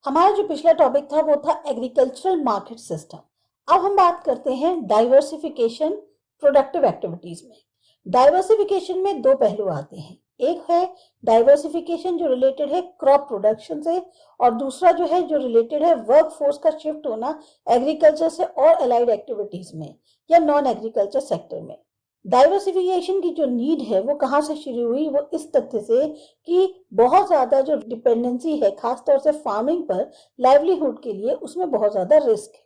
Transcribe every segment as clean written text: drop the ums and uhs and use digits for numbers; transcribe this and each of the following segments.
हमारा जो पिछला टॉपिक था वो था एग्रीकल्चरल मार्केट सिस्टम। अब हम बात करते हैं डाइवर्सिफिकेशन प्रोडक्टिव एक्टिविटीज में। डाइवर्सिफिकेशन में दो पहलू आते हैं। एक है डाइवर्सिफिकेशन जो रिलेटेड है क्रॉप प्रोडक्शन से, और दूसरा जो है जो रिलेटेड है वर्क फोर्स का शिफ्ट होना एग्रीकल्चर से और अलाइड एक्टिविटीज में या नॉन एग्रीकल्चर सेक्टर में। डाइवर्सिफिकेशन की जो नीड है वो कहाँ से शुरू हुई? वो इस तथ्य से कि बहुत ज्यादा जो डिपेंडेंसी है खासतौर से फार्मिंग पर लाइवलीहुड के लिए, उसमें बहुत ज्यादा रिस्क है।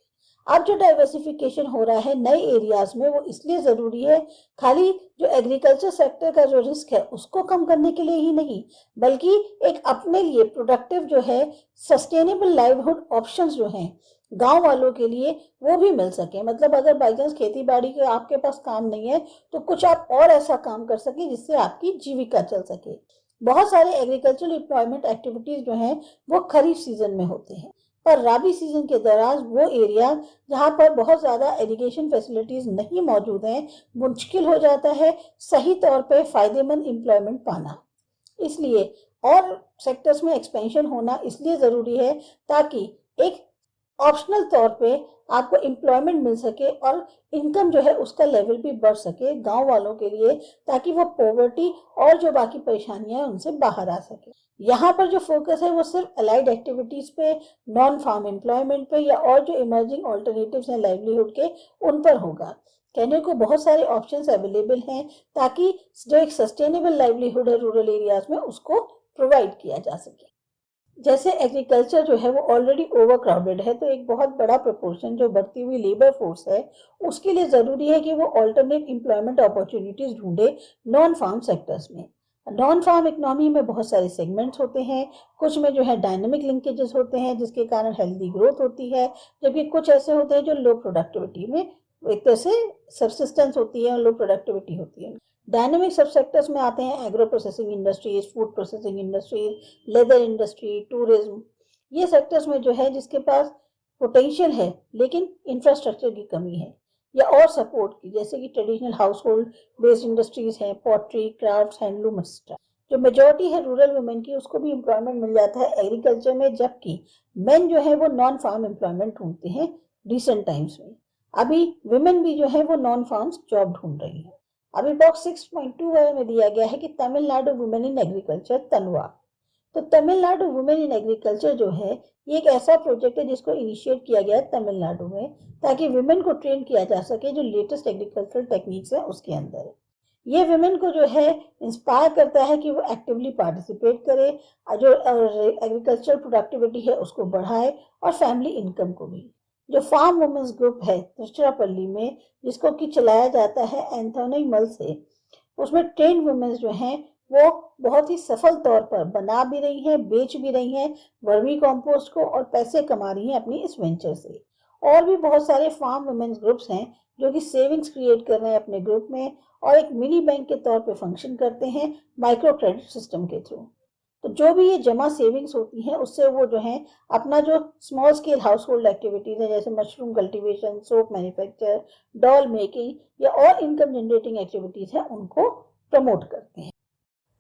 अब जो डाइवर्सिफिकेशन हो रहा है नए एरियाज में वो इसलिए जरूरी है, खाली जो एग्रीकल्चर सेक्टर का जो रिस्क है उसको कम करने के लिए ही नहीं, बल्कि एक अपने लिए प्रोडक्टिव जो है सस्टेनेबल लाइवलीहुड ऑप्शंस जो हैं गांव वालों के लिए वो भी मिल सके। मतलब अगर बाई चांस खेती बाड़ी के आपके पास काम नहीं है तो कुछ आप और ऐसा काम कर सके जिससे आपकी जीविका चल सके। बहुत सारे एग्रीकल्चरल एम्प्लॉयमेंट एक्टिविटीज जो हैं वो खरीफ सीजन में होते हैं, पर राबी सीजन के दौरान वो एरिया जहां पर बहुत ज्यादा इरिगेशन फैसिलिटीज नहीं मौजूद हैं, मुश्किल हो जाता है सही तौर पे फायदेमंद एम्प्लॉयमेंट पाना। इसलिए और सेक्टर्स में एक्सपेंशन होना इसलिए जरूरी है ताकि एक ऑप्शनल तौर पे आपको एम्प्लॉयमेंट मिल सके और इनकम जो है उसका लेवल भी बढ़ सके गांव वालों के लिए, ताकि वो पॉवर्टी और जो बाकी परेशानियां हैं उनसे बाहर आ सके। यहाँ पर जो फोकस है वो सिर्फ अलाइड एक्टिविटीज पे, नॉन फार्म एम्प्लॉयमेंट पे या और जो इमर्जिंग ऑल्टरनेटिव्स हैं लाइवलीहुड के उन पर होगा। कहने को बहुत सारे ऑप्शंस अवेलेबल हैं ताकि जो एक सस्टेनेबल लाइवलीहुड है रूरल एरियाज में उसको प्रोवाइड किया जा सके। जैसे एग्रीकल्चर जो है वो ऑलरेडी ओवर क्राउडेड है, तो एक बहुत बड़ा प्रोपोर्शन जो बढ़ती हुई लेबर फोर्स है उसके लिए ज़रूरी है कि वो ऑल्टरनेट एम्प्लॉयमेंट अपॉर्चुनिटीज ढूंढे नॉन फार्म सेक्टर्स में। नॉन फार्म इकोनॉमी में बहुत सारे सेगमेंट्स होते हैं, कुछ में जो है डायनेमिक लिंकेजेस होते हैं जिसके कारण हेल्दी ग्रोथ होती है, जबकि कुछ ऐसे होते हैं जो लो प्रोडक्टिविटी में एक तरह से सबसिस्टेंस होती है और लो प्रोडक्टिविटी होती है। डायनेमिक सब सेक्टर्स में आते हैं agro processing industries, food processing industries, leather industry, tourism. ये सेक्टर्स में जो है जिसके पास पोटेंशियल है लेकिन इंफ्रास्ट्रक्चर की कमी है या और सपोर्ट की, जैसे कि traditional house hold based industries हैं, पॉटरी, क्राफ्ट्स, हैंडलूम एक्सेट्रा। जो मेजोरिटी है रूरल वुमेन की उसको भी एम्प्लॉयमेंट मिल जाता है एग्रीकल्चर में, जबकि मेन जो है वो नॉन फार्म एम्प्लॉयमेंट ढूंढते हैं रिसेंट टाइम्स में। अभी वुमेन भी जो है वो नॉन फार्म्स जॉब ढूंढ रही है। अभी बॉक्स 6.2 में दिया गया है कि तमिलनाडु वुमेन इन एग्रीकल्चर तनवा। तो तमिलनाडु वुमेन इन एग्रीकल्चर जो है ये एक ऐसा प्रोजेक्ट है जिसको इनिशिएट किया गया है तमिलनाडु में, ताकि वुमेन को ट्रेन किया जा सके जो लेटेस्ट एग्रीकल्चरल टेक्निक्स है उसके अंदर। ये वुमेन को जो है इंस्पायर करता है कि वो एक्टिवली पार्टिसिपेट करे, जो एग्रीकल्चरल प्रोडक्टिविटी है उसको बढ़ाए और फैमिली इनकम को भी। जो फार्म वुमेन्स ग्रुप है तिरुचिरापल्ली में जिसको कि चलाया जाता है एंथोनी मल से, उसमें ट्रेन वुमेन्स जो हैं वो बहुत ही सफल तौर पर बना भी रही हैं, बेच भी रही हैं वर्मी कंपोस्ट को और पैसे कमा रही हैं अपनी इस वेंचर से। और भी बहुत सारे फार्म वुमेन्स ग्रुप्स हैं जो कि सेविंग्स क्रिएट कर रहे हैं अपने ग्रुप में और एक मिनी बैंक के तौर पे फंक्शन करते हैं माइक्रो क्रेडिट सिस्टम के थ्रू। तो जो भी ये जमा सेविंग्स होती हैं उससे वो जो है अपना जो small scale house hold activities है जैसे mushroom cultivation, soap manufacture, doll making या और इनकम जनरेटिंग एक्टिविटीज है उनको प्रमोट करते हैं।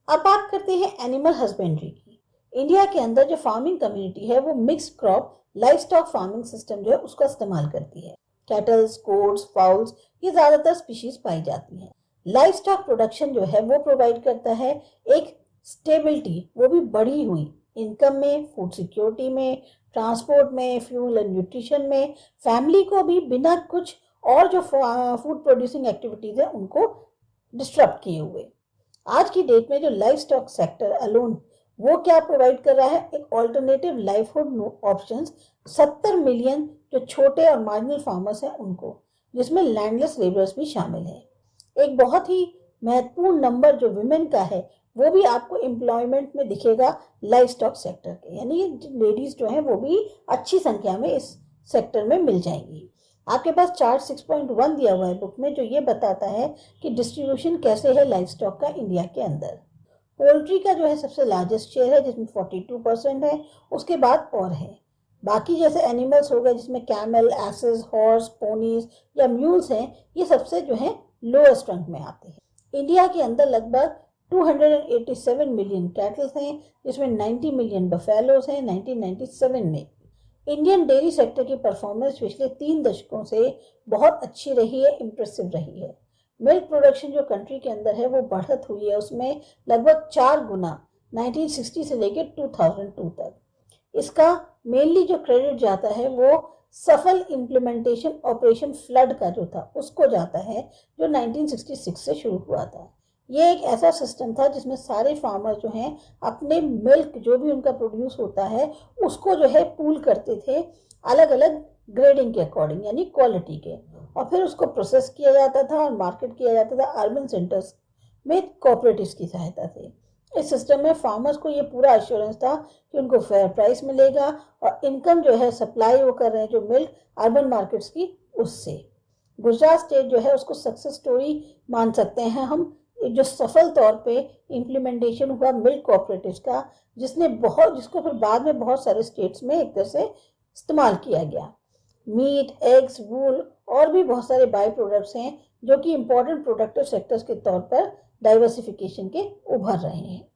अब बात करते हैं एनिमल हस्बेंड्री की। इंडिया के अंदर जो फार्मिंग कम्युनिटी है वो mix crop life stock farming system जो है उसका इस्तेमाल करती है। कैटल्स, गोट्स, फाउल्स ये ज्यादातर स्पीशीज पाई जाती हैं। लाइफ स्टॉक प्रोडक्शन जो है वो प्रोवाइड करता है एक स्टेबिलिटी, वो भी बढ़ी हुई इनकम में, फूड सिक्योरिटी में, ट्रांसपोर्ट में, फ्यूल एंड न्यूट्रिशन में, फैमिली को भी बिना कुछ और जो फूड प्रोड्यूसिंग एक्टिविटीज है उनको डिस्टर्ब किए हुए। आज की डेट में जो लाइफ स्टॉक सेक्टर अलोन वो क्या प्रोवाइड कर रहा है, एक ऑल्टरनेटिव लाइवहुड ऑप्शंस 70 मिलियन जो छोटे और मार्जिनल फार्मर्स हैं उनको, जिसमें लैंडलेस लेबरर्स भी शामिल है। एक बहुत ही महत्वपूर्ण नंबर जो विमेन का है वो भी आपको एम्प्लॉयमेंट में दिखेगा लाइफ स्टॉक सेक्टर के, यानी लेडीज जो हैं वो भी अच्छी संख्या में इस सेक्टर में मिल जाएंगी। आपके पास चार्ट 6.1 दिया हुआ है बुक में जो ये बताता है कि डिस्ट्रीब्यूशन कैसे है लाइफ स्टॉक का इंडिया के अंदर। पोल्ट्री का जो है सबसे लार्जेस्ट शेयर है जिसमें 42% है, उसके बाद और है बाकी जैसे एनिमल्स हो गए जिसमें कैमल, एसेस, हॉर्स, पोनीज या म्यूल्स हैं, ये सबसे जो है लोएस्ट रैंक में आते हैं। इंडिया के अंदर लगभग 287 मिलियन कैटल्स हैं, जिसमें 90 मिलियन बफेलोस हैं 1997 में। इंडियन डेयरी सेक्टर की परफॉर्मेंस पिछले 3 दशकों से बहुत अच्छी रही है, इम्प्रेसिव रही है। मिल्क प्रोडक्शन जो कंट्री के अंदर है वो बढ़त हुई है, उसमें लगभग 4 गुना 1960 से लेकर 2002 तक। इसका मेनली जो क्रेडिट जाता है वो सफल इम्प्लीमेंटेशन ऑपरेशन फ्लड का जो था उसको जाता है, जो 1966 से शुरू हुआ था। ये एक ऐसा सिस्टम था जिसमें सारे फार्मर जो हैं अपने मिल्क जो भी उनका प्रोड्यूस होता है उसको जो है पूल करते थे अलग अलग ग्रेडिंग के अकॉर्डिंग, यानी क्वालिटी के, और फिर उसको प्रोसेस किया जाता था और मार्केट किया जाता था अर्बन सेंटर्स में कोऑपरेटिव्स की सहायता से। इस सिस्टम में फार्मर्स को ये पूरा एश्योरेंस था कि उनको फेयर प्राइस मिलेगा और इनकम जो है सप्लाई वो कर रहे हैं जो मिल्क अर्बन मार्केट्स की, उससे। गुजरात स्टेट जो है उसको सक्सेस स्टोरी मान सकते हैं हम, जो सफल तौर पे इम्प्लीमेंटेशन हुआ मिल्क कोऑपरेटिव्स का, जिसको फिर बाद में बहुत सारे स्टेट्स में एक तरह से इस्तेमाल किया गया। मीट, एग्स, वूल और भी बहुत सारे बाई प्रोडक्ट्स हैं जो कि इंपॉर्टेंट प्रोडक्टिव सेक्टर्स के तौर पर डाइवर्सिफिकेशन के उभर रहे हैं।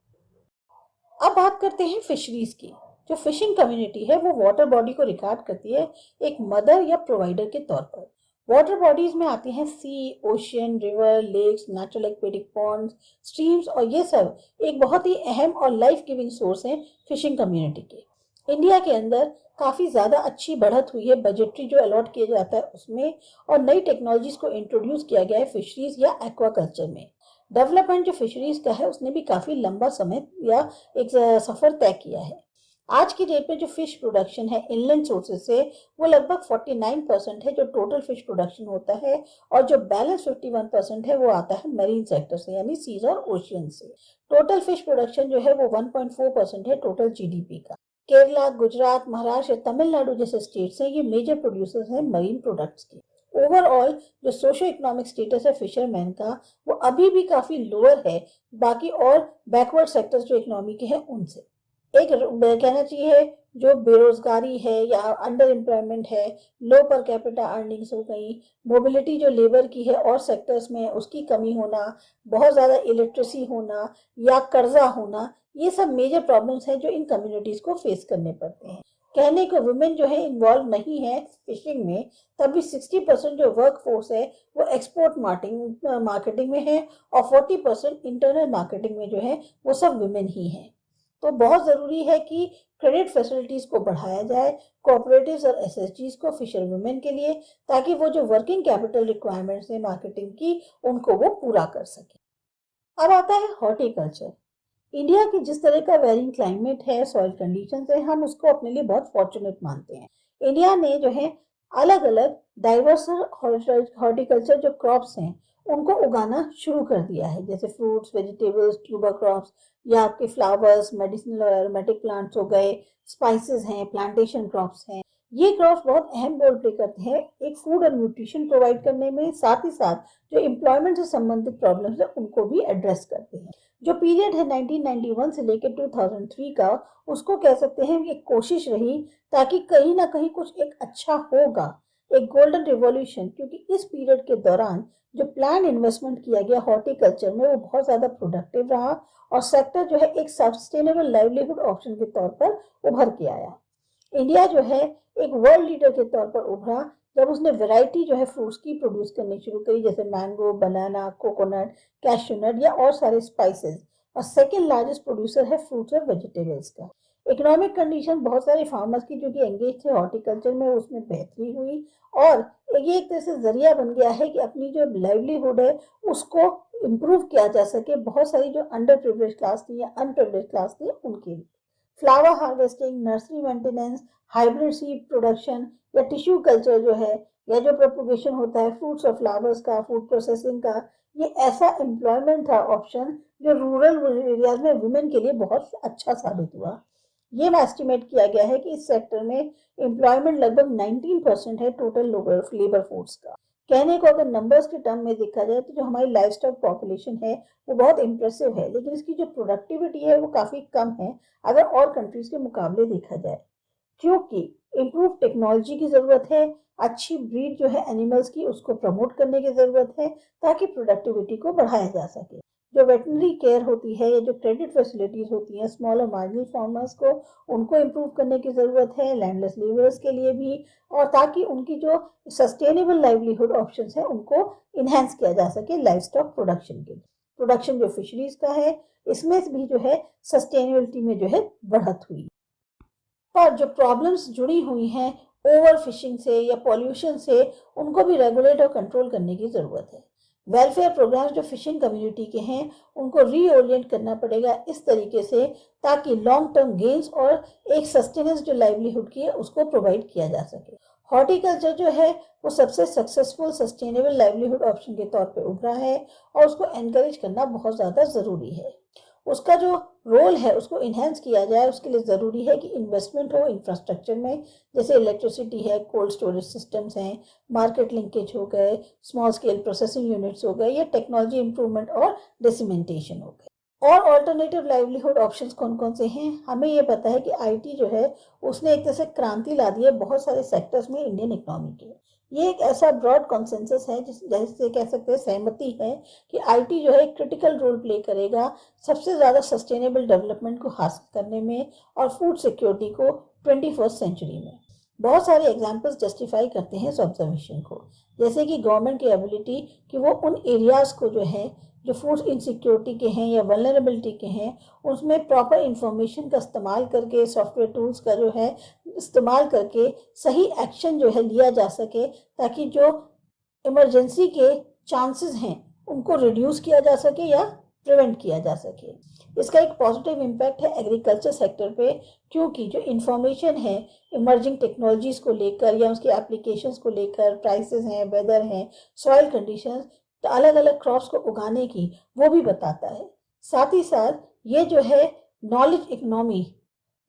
अब बात करते हैं फिशरीज की। जो फिशिंग कम्युनिटी है वो वाटर बॉडी को रिगार्ड करती है एक मदर या प्रोवाइडर के तौर पर। वाटर बॉडीज में आती हैं sea, ocean, river, lakes, natural aquatic ponds, streams, और ये सब एक बहुत ही अहम और लाइफ गिविंग सोर्स है फिशिंग कम्युनिटी के। इंडिया के अंदर काफ़ी ज़्यादा अच्छी बढ़त हुई है बजटरी जो अलॉट किया जाता है उसमें, और नई टेक्नोलॉजीज को इंट्रोड्यूस किया गया है फिशरीज या एक्वाकल्चर में। डेवलपमेंट जो फिशरीज का है उसने भी काफ़ी लंबा समय या एक सफ़र तय किया है। आज की डेट में जो फिश प्रोडक्शन है इनलैंड सोर्सेज से वो लगभग 49% है जो टोटल फिश प्रोडक्शन होता है, और जो बैलेंस 51% है वो आता है मरीन सेक्टर से, यानी सीज और ओशियन से। टोटल फिश प्रोडक्शन जो है वो 1.4% है टोटल जीडीपी का। केरला, गुजरात, महाराष्ट्र, तमिलनाडु जैसे स्टेट्स हैं, ये मेजर प्रोड्यूसर्स हैं मरीन प्रोडक्ट्स के। ओवरऑल जो सोशो इकोनॉमिक स्टेटस है फिशरमैन का वो अभी भी काफी लोअर है बाकी और बैकवर्ड सेक्टर्स जो इकोनॉमी के हैं उनसे। एक कहना चाहिए जो बेरोजगारी है या अंडर एम्प्लॉयमेंट है, लो पर कैपिटा अर्निंग्स हो गई, मोबिलिटी जो लेबर की है और सेक्टर्स में उसकी कमी होना, बहुत ज़्यादा इलिटरेसी होना या कर्जा होना, ये सब मेजर प्रॉब्लम्स हैं जो इन कम्युनिटीज़ को फेस करने पड़ते हैं। कहने को वुमेन जो है इन्वॉल्व नहीं है फिशिंग में, तब भी 60% जो वर्क फोर्स है वो एक्सपोर्ट मार्केटिंग में है और 40% इंटरनल मार्केटिंग में जो है वो सब वुमेन ही हैं। तो बहुत ज़रूरी है कि क्रेडिट फैसिलिटीज़ को बढ़ाया जाए कोऑपरेटिव्स और एसएचजीज को फिशर वुमेन के लिए, ताकि वो जो वर्किंग कैपिटल रिक्वायरमेंट्स हैं मार्केटिंग की उनको वो पूरा कर सके। अब आता है हॉर्टिकल्चर। इंडिया की जिस तरह का वेरिंग क्लाइमेट है, सॉइल कंडीशंस है, हम उसको अपने लिए बहुत फॉर्चुनेट मानते हैं। इंडिया ने जो है अलग अलग डाइवर्स हॉर्टिकल्चर जो क्रॉप्स हैं उनको उगाना शुरू कर दिया है, जैसे फ्रूट्स, वेजिटेबल्स, ट्यूबर क्रॉप्स या आपके फ्लावर्स, मेडिसिनल और एरोमेटिक प्लांट्स हो गए, स्पाइसेस हैं, प्लांटेशन क्रॉप्स हैं। ये क्रॉप्स बहुत अहम रोल प्ले करते हैं एक फूड और न्यूट्रिशन प्रोवाइड करने में, साथ ही साथ जो एम्प्लॉयमेंट से संबंधित प्रॉब्लम्स है उनको भी एड्रेस करते हैं। जो पीरियड है 1991 से लेकर 2003 का, उसको कह सकते हैं एक कोशिश रही ताकि कहीं ना कहीं कुछ एक अच्छा होगा, एक गोल्डन रिवॉल्यूशन, क्योंकि इस पीरियड के दौरान जो प्लान इन्वेस्टमेंट किया गया हॉर्टिकल्चर में वो बहुत ज़्यादा प्रोडक्टिव रहा और सेक्टर जो है एक सस्टेनेबल लाइवलीहुड ऑप्शन के तौर पर उभर के आया। इंडिया जो है एक वर्ल्ड लीडर के तौर पर उभरा जब उसने वैरायटी जो है फ्रूट्स की प्रोड्यूस करनी शुरू करी, जैसे मैंगो, बनाना, कोकोनट, कैश्यूनट या और सारे स्पाइसेस, और सेकंड लार्जेस्ट प्रोड्यूसर है फ्रूट्स और वेजिटेबल्स का। इकोनॉमिक कंडीशन बहुत सारे फार्मर्स की जो कि एंगेज थे हॉर्टिकल्चर में उसमें बेहतरी हुई, और ये एक तरह से जरिया बन गया है कि अपनी जो लाइवलीहुड है उसको इम्प्रूव किया जा सके बहुत सारी जो अंडर प्रिविलेज क्लास थी या अनप्रिविलेज क्लास थी उनके लिए। Flower harvesting, nursery maintenance, hybrid seed production या टिश्यू कल्चर जो है, या जो प्रोपोगेशन होता है फ्रूट्स और फ्लावर्स का, फूड प्रोसेसिंग का, ये ऐसा एम्प्लॉयमेंट था ऑप्शन जो रूरल एरियाज में वुमेन के लिए बहुत अच्छा साबित हुआ। ये एस्टिमेट किया गया है कि इस सेक्टर में एम्प्लॉयमेंट लगभग 19% है टोटल लेबर फोर्स का। कहने को अगर नंबर्स के टर्म में देखा जाए तो जो हमारी लाइवस्टॉक पॉपुलेशन है वो बहुत इंप्रेसिव है, लेकिन इसकी जो प्रोडक्टिविटी है वो काफ़ी कम है अगर और कंट्रीज के मुकाबले देखा जाए, क्योंकि इम्प्रूव टेक्नोलॉजी की ज़रूरत है, अच्छी ब्रीड जो है एनिमल्स की उसको प्रमोट करने की ज़रूरत है ताकि प्रोडक्टिविटी को बढ़ाया जा सके। जो वेटनरी केयर होती है या जो क्रेडिट फैसिलिटीज होती हैं स्मॉल और मार्जिनल फार्मर्स को, उनको इम्प्रूव करने की ज़रूरत है, लैंडलेस लेबरर्स के लिए भी, और ताकि उनकी जो सस्टेनेबल लाइवलीहुड ऑप्शंस हैं उनको इन्हेंस किया जा सके लाइव स्टॉक प्रोडक्शन के लिए। प्रोडक्शन जो फिशरीज का है इसमें भी जो है सस्टेनेबिलिटी में जो है बढ़त हुई। पर जो प्रॉब्लम्स जुड़ी हुई हैं ओवर फिशिंग से या पॉल्यूशन से, उनको भी रेगुलेट और कंट्रोल करने की ज़रूरत है। वेलफेयर प्रोग्राम्स जो फिशिंग कम्युनिटी के हैं उनको रीओरिएंट करना पड़ेगा इस तरीके से ताकि लॉन्ग टर्म गेन्स और एक सस्टेनेंस जो लाइवलीहुड की है उसको प्रोवाइड किया जा सके। हॉर्टिकल्चर जो है वो सबसे सक्सेसफुल सस्टेनेबल लाइवलीहुड ऑप्शन के तौर पे उभरा है और उसको एनकरेज करना बहुत ज़्यादा ज़रूरी है। उसका जो रोल है उसको इन्हेंस किया जाए, उसके लिए ज़रूरी है कि इन्वेस्टमेंट हो इंफ्रास्ट्रक्चर में, जैसे इलेक्ट्रिसिटी है, कोल्ड स्टोरेज सिस्टम्स हैं, मार्केट लिंकेज हो गए, स्मॉल स्केल प्रोसेसिंग यूनिट्स हो गए, या टेक्नोलॉजी इंप्रूवमेंट और डिसिमेंटेशन हो गए। और ऑल्टरनेटिव लाइवलीहुड ऑप्शंस कौन कौन से हैं? हमें ये पता है कि आईटी जो है उसने एक तरह से क्रांति ला दी है बहुत सारे सेक्टर्स में इंडियन इकोनॉमी के। ये एक ऐसा ब्रॉड कॉन्सेंसस है जैसे कह सकते हैं सहमति है कि आईटी जो है एक क्रिटिकल रोल प्ले करेगा सबसे ज़्यादा सस्टेनेबल डेवलपमेंट को हासिल करने में और फूड सिक्योरिटी को 21st सेंचुरी में। बहुत सारे एग्जाम्पल्स जस्टिफाई करते हैं इस ऑब्जर्वेशन को, जैसे कि गवर्नमेंट की एबिलिटी कि वो उन एरियाज़ को जो है जो फूड इनसिक्योरिटी के हैं या वल्नरेबिलिटी के हैं उसमें प्रॉपर इंफॉर्मेशन का इस्तेमाल करके, सॉफ्टवेयर टूल्स का जो है इस्तेमाल करके सही एक्शन जो है लिया जा सके ताकि जो इमरजेंसी के चांसेस हैं उनको रिड्यूस किया जा सके या प्रिवेंट किया जा सके। इसका एक पॉजिटिव इम्पैक्ट है एग्रीकल्चर सेक्टर पे, क्योंकि जो इंफॉर्मेशन है इमर्जिंग टेक्नोलॉजीज को लेकर या उसके एप्लीकेशंस को लेकर, प्राइसेस हैं, वेदर हैं, सॉइल कंडीशंस, तो अलग अलग क्रॉप्स को उगाने की वो भी बताता है। साथ ही साथ ये जो है नॉलेज इकोनॉमी,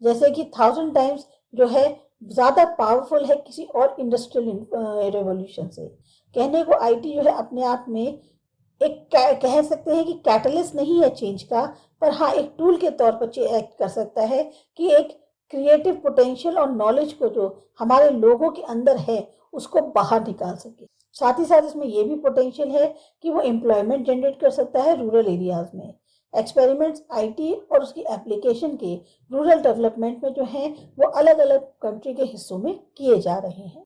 जैसे कि 1000 टाइम्स जो है ज़्यादा पावरफुल है किसी और इंडस्ट्रियल रेवोल्यूशन से। कहने को आईटी जो है अपने आप में एक कह सकते हैं कि कैटलिस्ट नहीं है चेंज का, पर हाँ एक टूल के तौर पर एक्ट कर सकता है कि एक क्रिएटिव पोटेंशियल और नॉलेज को जो हमारे लोगों के अंदर है उसको बाहर निकाल सके। साथ ही साथ इसमें ये भी पोटेंशियल है कि वो एम्प्लॉयमेंट जनरेट कर सकता है रूरल एरियाज में। एक्सपेरिमेंट्स आईटी और उसकी एप्लीकेशन के रूरल डेवलपमेंट में जो हैं वो अलग अलग कंट्री के हिस्सों में किए जा रहे हैं।